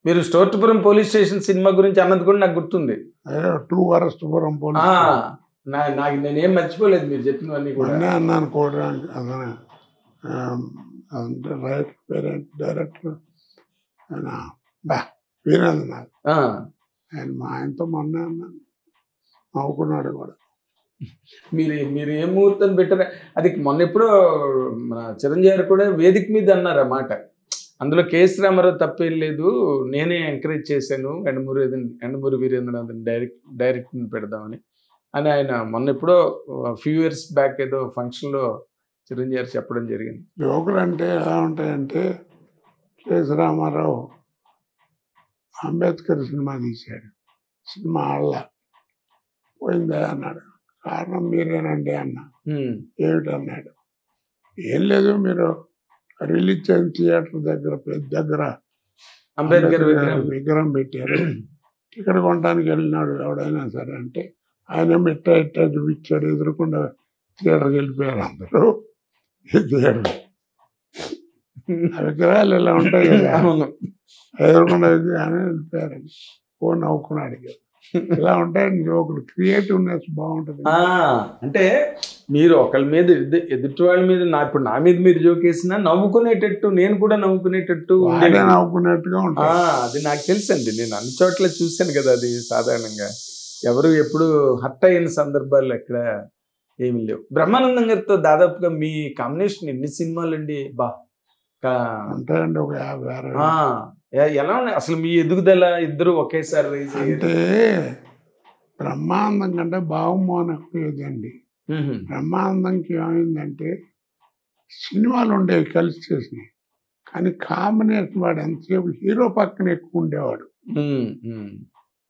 మీరు స్టోర్పురం police station cinema గురించి అన్నది కూడా నాకు గుర్తుంది. 2 వరస్టుపురం పోలీస్ నాకు నేనేం మర్చిపోలేదు మీరు చెప్పినవన్నీ కూడా. అన్నాను కూడా. అదే రైట్ పేరెంట్ డైరెక్టర్ వీరేంద్ర ఆయన మా ఆయనతో మొన్న అన్నాను, నవ్వుకున్నాడు కూడా. మీరు ఏ ముహూర్తం పెట్టారా? అది మొన్న ఎప్పుడో మన చిరంజీవి గారు కూడా వేదిక మీద అన్నారు ఆ మాట. అందులో కేఎస్ రామారావు తప్పేం లేదు, నేనే ఎంకరేజ్ చేశాను ఎండమూరి వీరేంద్రనాథ్ డైరెక్ట్ పెడదామని అని ఆయన మొన్న ఎప్పుడో ఫ్యూ ఇయర్స్ బ్యాక్ ఏదో ఫంక్షన్లో చిరంజీవి గారు చెప్పడం జరిగింది. జోకులు అంటే ఎలా ఉంటాయంటే, కేఎస్ రామారావు అంబేద్కర్ సినిమా తీశాడు, సినిమా ఆళ్ళ పోయిందా అన్నాడు. కారణం మీరేనండి అన్నా. ఏమిటన్నాడు, ఏం లేదు మీరు రిలీజ్ చేసిన థియేటర్ దగ్గర అంబేద్కర్ విగ్రహం పెట్టారు, టికెట్ కొనడానికి వెళ్ళినాడు ఎవడైనా సరే అంటే ఆయన ఇట్టా చూపించాడు, ఎదురుకుండా థియేటర్కి వెళ్ళిపోయారు అందరూ. ఆ విగ్రహాలు ఇలా ఉంటాయి కదా, ఎదురుకుండా విగ్రహాన్ని వెళ్ళిపోయారని ఓ నవ్వుకున్నాడు. ఇలా ఉంటాయండి జోకులు, క్రియేటివ్నెస్ బాగుంటుంది. అంటే మీరు ఒకళ్ళ మీద ఎదుటి వాళ్ళ మీద ఇప్పుడు నా మీద మీరు జోకేసినా నవ్వుకునేటట్టు, నేను కూడా నవ్వుకునేటట్టు నవ్వుకునేట్టుగా ఉంటాయి. అది నాకు తెలుసండి, నేను అన్ని చోట్ల చూశాను కదా. అది సాధారణంగా ఎవరు ఎప్పుడు హర్ట్ అయిన సందర్భాలు ఎక్కడ ఏమి లేవు. బ్రహ్మానందం గారితో దాదాపుగా మీ కాంబినేషన్ ఎన్ని సినిమాలు అండి? ఉంటాయండి ఒక 50. ఎలా ఉన్నాయి అసలు మీ ఎదుగుదల? ఇద్దరు ఒకేసారి అంటే బ్రహ్మానందం కంటే బాగుమోహన్ ఎక్కువదండి. బ్రహ్మానందంకి ఏమైందంటే సినిమాలు ఉండేవి కలిసి చేసినాయి, కానీ కాంబినేషన్ వాడు ఎంతసేపు హీరో పక్కన ఎక్కువ ఉండేవాడు.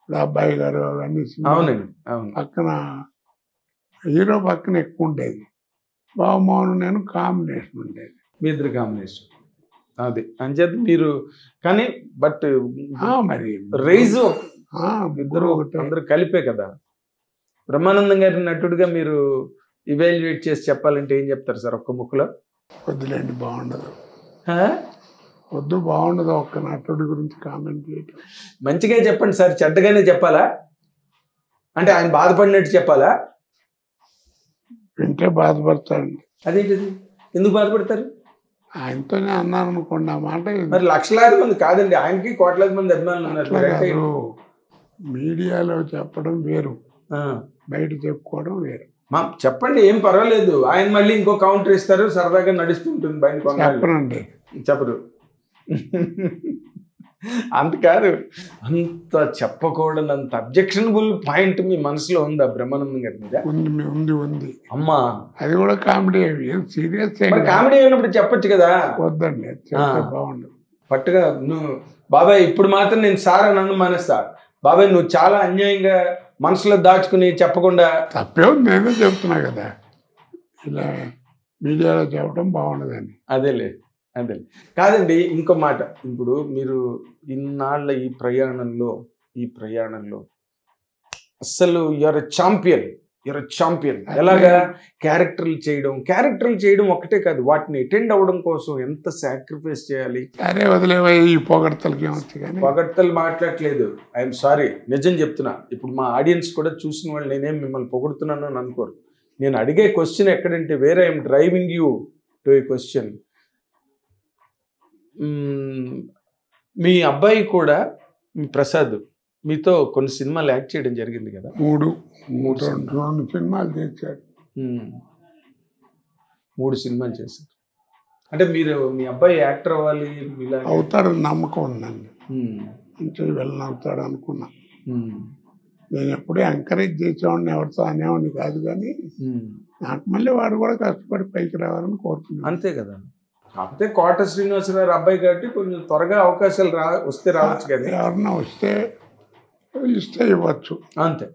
అబ్బాయి గారు అవన్నీ పక్కన హీరో పక్కన ఎక్కువ ఉండేది. బాగుమోహన్ నేను కాంబినేషన్ ఉండేది, మీ ఇద్దరు కాంబినేషన్. అది అంచేత మీరు కానీ బట్ మరి రైజు ఇద్దరు అందరూ కలిపే కదా. బ్రహ్మానందం గారి నటుడుగా మీరు ఇవాల్యుయేట్ చేసి చెప్పాలంటే ఏం చెప్తారు సార్ ఒక్క ముక్కలో? వద్దులేండి, బాగుండదు. బాగుండదు ఒక్క నటుడి గురించి కామెంట్ చేయటం. మంచిగా చెప్పండి సార్, చెడ్డగానే చెప్పాలా? అంటే ఆయన బాధపడినట్టు చెప్పాలా? వింటే బాధపడతాడండి. అదేంటిది, ఎందుకు బాధపడతారు? ఆయనతోనే అన్నాను అనుకోండి ఆ మాట. మరి లక్షలాది మంది కాదండి, ఆయనకి కోట్లాది మంది అభిమానులు ఉన్నారు. మీడియాలో చెప్పడం వేరు, బయట చెప్పుకోవడం వేరు. చెప్పండి, ఏం పర్వాలేదు. ఆయన మళ్ళీ ఇంకో కౌంటర్ ఇస్తారు, సరదాగా నడుస్తుంటుంది బయట. చెప్పనండి, చెప్పరు. అంత కాదు, అంత చెప్పకూడదు, అంత అబ్జెక్షనబుల్ పాయింట్ మీ మనసులో ఉందా బ్రహ్మానందం గారి మీద? ఉంది. అమ్మా, అది కూడా కామెడీ. సీరియస్ కామెడీ అయినప్పుడు చెప్పచ్చు కదా. వద్దండి, బాగుండదు. పట్టుగా నువ్వు బాబాయ్ ఇప్పుడు మాత్రం నేను సార్ నన్ను మానేస్తా, బాబాయ్ నువ్వు చాలా అన్యాయంగా మనసులో దాచుకుని చెప్పకుండా. తప్పే ఉంది, నేనే చెప్తున్నా కదా, ఇలా మీడియాలో చెప్పడం బాగుండదని. అదేలే కాదండి. ఇంకో మాట, ఇప్పుడు మీరు ఇన్నాళ్ళ ఈ ప్రయాణంలో అసలు యూఆర్ ఛాంపియన్. ఎలాగా? క్యారెక్టర్లు చేయడం ఒక్కటే కాదు, వాటిని అటెండ్ అవ్వడం కోసం ఎంత సాక్రిఫైస్ చేయాలి. అరే వదిలేవా ఈ పొగడ్తలు మాట్లాడట్లేదు, ఐఎమ్ సారీ, నిజం చెప్తున్నా. ఇప్పుడు మా ఆడియన్స్ కూడా చూసిన వాళ్ళు నేనేం మిమ్మల్ని పొగుడుతున్నాను అని అనుకోరు. నేను అడిగే క్వశ్చన్ ఎక్కడంటే వేరే, I'm driving you to a question. మీ అబ్బాయి కూడా, మీ ప్రసాద్, మీతో కొన్ని సినిమాలు యాక్ట్ చేయడం జరిగింది కదా? 3 సినిమాలు చేశాడు. 3 సినిమాలు చేశారు. అంటే మీరు మీ అబ్బాయి యాక్టర్ అవ్వాలి అవుతాడని నమ్మకం ఉందండి. వెళ్ళనవుతాడు అనుకున్నా. నేను ఎప్పుడూ ఎంకరేజ్ చేసేవాడిని, ఎవరితో అనేవాడిని కాదు, కానీ నాకు మళ్ళీ వాడు కూడా కష్టపడి పైకి రావాలని కోరుకున్నాను. అంతే కదా. కాకపోతే కోట శ్రీనివాసరావు అబ్బాయి కాబట్టి కొంచెం త్వరగా అవకాశాలు వస్తే రావచ్చు కదా. ఎవరన్నా ఇస్తే ఇవ్వచ్చు, అంతే.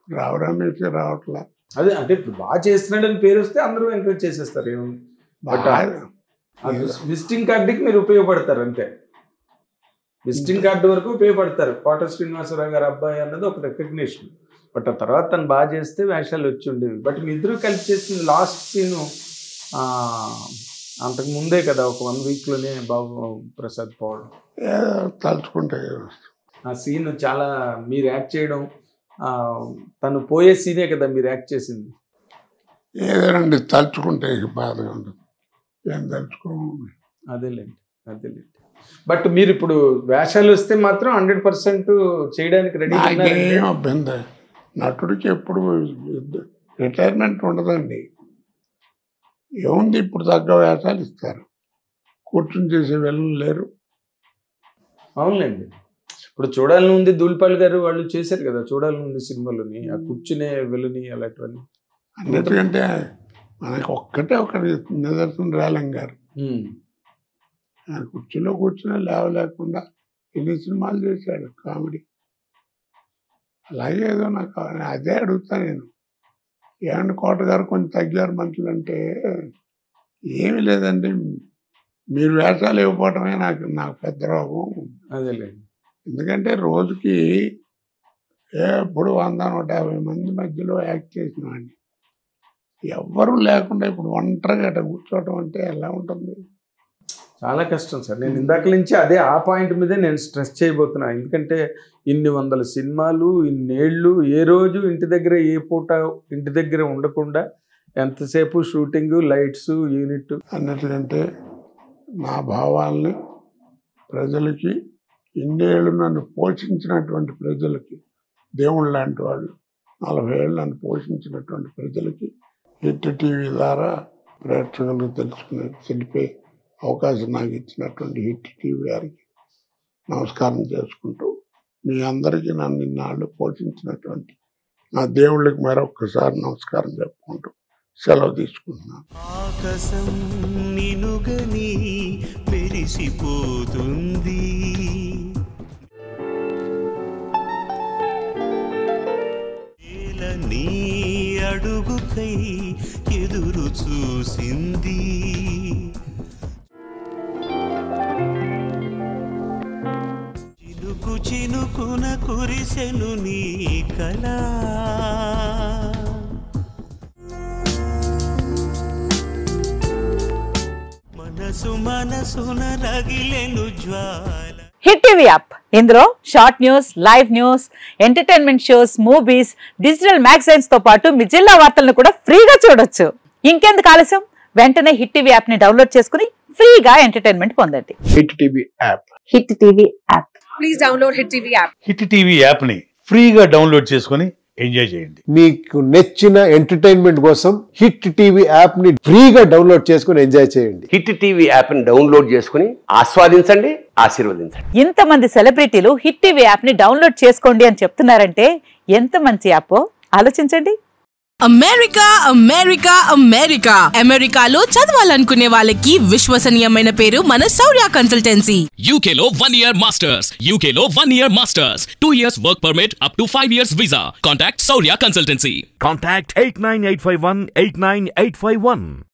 రావడానికి రావట్లా. అదే అంటే ఇప్పుడు బాగా చేస్తున్నాడని పేరు వస్తే అందరూ ఎంకరేజ్ చేసేస్తారు. విజిటింగ్ కార్డుకి మీరు ఉపయోగపడతారు అంతే. విజిటింగ్ కార్డు వరకు ఉపయోగపడతారు. కోట శ్రీనివాసరావు గారి అబ్బాయి అన్నది ఒక రికగ్నిషన్. బట్ ఆ తర్వాత తను బాగా చేస్తే వేషాలు వచ్చి ఉండేవి. బట్ మీ ఇద్దరు కలిసి చేసిన లాస్ట్ సీను అంతకు ముందే కదా ఒక 1 వీక్లోనే బాబు ప్రసాద్ పోవడం. తలుచుకుంటే ఆ సీన్ చాలా మీరు యాక్ట్ చేయడం, తను పోయే సీనే కదా మీరు యాక్ట్ చేసింది. ఏదేనండి తలుచుకుంటే బాధగా ఉండదు, ఏం తలుచుకో. అదేలేండి. బట్ మీరు ఇప్పుడు వేషాలు వస్తే మాత్రం 100% చేయడానికి రెడీ. నాకేం అభ్యంతరం, నటుడికి ఎప్పుడు రిటైర్మెంట్ ఉండదండి. ఏముంది, ఇప్పుడు తగ్గ వేషాలు ఇస్తారు, కూర్చుని చేసే వెళ్ళం లేరు. అవునులేండి. ఇప్పుడు చూడాలని ఉంది, ధూళిపాల్ గారు వాళ్ళు చేశారు కదా చూడాలని ఉంది సినిమాలోని, ఆ కూర్చునే వెళ్ళని అలాంటివన్నీ. అన్నిటికంటే మనకి ఒక్కటే ఒకటి నిదర్శనం రేలం గారు. ఆయన కుర్చీలో కూర్చుని లేవలేకుండా ఎన్ని సినిమాలు చేశాడు కామెడీ. అలాగే ఏదో నాకు అదే అడుగుతా నేను, ఏమండి కోట గారు కొంచెం తగ్గారు మనుషులు అంటే, ఏమి లేదండి మీరు వేషాలు ఇవ్వకపోవటమే నాకు పెద్ద రోగం. అదేలేండి. ఎందుకంటే రోజుకి ఎప్పుడు 100-150 మంది మధ్యలో యాక్ట్ చేసిన వాడిని, ఎవ్వరూ లేకుండా ఇప్పుడు ఒంటరిగా అట్లా కూర్చోవటం అంటే ఎలా ఉంటుంది? చాలా కష్టం సార్. నేను ఇందాక నుంచి అదే ఆ పాయింట్ మీదే నేను స్ట్రెస్ చేయబోతున్నా. ఎందుకంటే ఇన్ని 100 సినిమాలు, ఇన్నేళ్ళు, ఏ రోజు ఇంటి దగ్గర ఏ పూట ఇంటి దగ్గర ఉండకుండా ఎంతసేపు షూటింగ్, లైట్స్, యూనిట్. అన్నిటికంటే నా భావాల్ని ప్రజలకి, ఇన్నేళ్ళు నన్ను పోషించినటువంటి ప్రజలకి, దేవుళ్ళు లాంటి వాళ్ళు 40 ఏళ్ళు నన్ను పోషించినటువంటి ప్రజలకి హిట్ టీవీ ద్వారా ప్రేక్షకులు తెలిపే అవకాశం నాకు ఇచ్చినటువంటి హిట్ టీవీ గారికి నమస్కారం చేసుకుంటూ, మీ అందరికీ నన్ను ఇన్నాళ్ళు పోషించినటువంటి నా దేవుళ్ళకి మరొక్కసారి నమస్కారం చెప్పుకుంటూ సెలవు తీసుకుంటున్నాను. ఆకాశం నినుగని మెరిసిపోతుంది, నీ అడుగుకై ఎదురు చూసింది, చినుకు చినుకున కురిసెను నీ కళ, మనసున రగిలెను జ్వాల. హిట్ టీవీ యాప్, ఇందులో short news, live news, entertainment shows, movies, digital magazines తో పాటు మీ జిల్లా వార్తలను కూడా ఫ్రీగా చూడొచ్చు. ఇంకెందుకు ఆలస్యం, వెంటనే హిట్ టీవీ యాప్ ని డౌన్లోడ్ చేసుకుని ఫ్రీగా ఎంటర్టైన్మెంట్ పొందండి. Hit TV app. Hit TV app. Please download hit TV app. Hit TV app ని ఫ్రీగా డౌన్లోడ్ చేసుకుని ఎంజాయ్ చేయండి. మీకు నచ్చిన ఎంటర్టైన్మెంట్ కోసం హిట్ టీవీ యాప్ ని ఫ్రీగా డౌన్లోడ్ చేసుకుని ఎంజాయ్ చేయండి. హిట్ టీవీ యాప్ ని డౌన్లోడ్ చేసుకుని ఆస్వాదించండి, ఆశీర్వదించండి. ఇంతమంది సెలబ్రిటీలు హిట్ టీవీ యాప్ ని డౌన్లోడ్ చేసుకోండి అని చెప్తున్నారంటే ఎంత మంచి యాప్ ఆలోచించండి. అమెరికా అమెరికా అమెరికా అమెరికాలో చదవాలనుకునే వాళ్ళకి విశ్వసనీయమైన పేరు మన శౌర్య కన్సల్టెన్సీ. UK లో 1 year masters, UK లో 1 year masters, 2 years work permit up to 5 years visa. Contact Saurya Consultancy. Contact 89851 89851.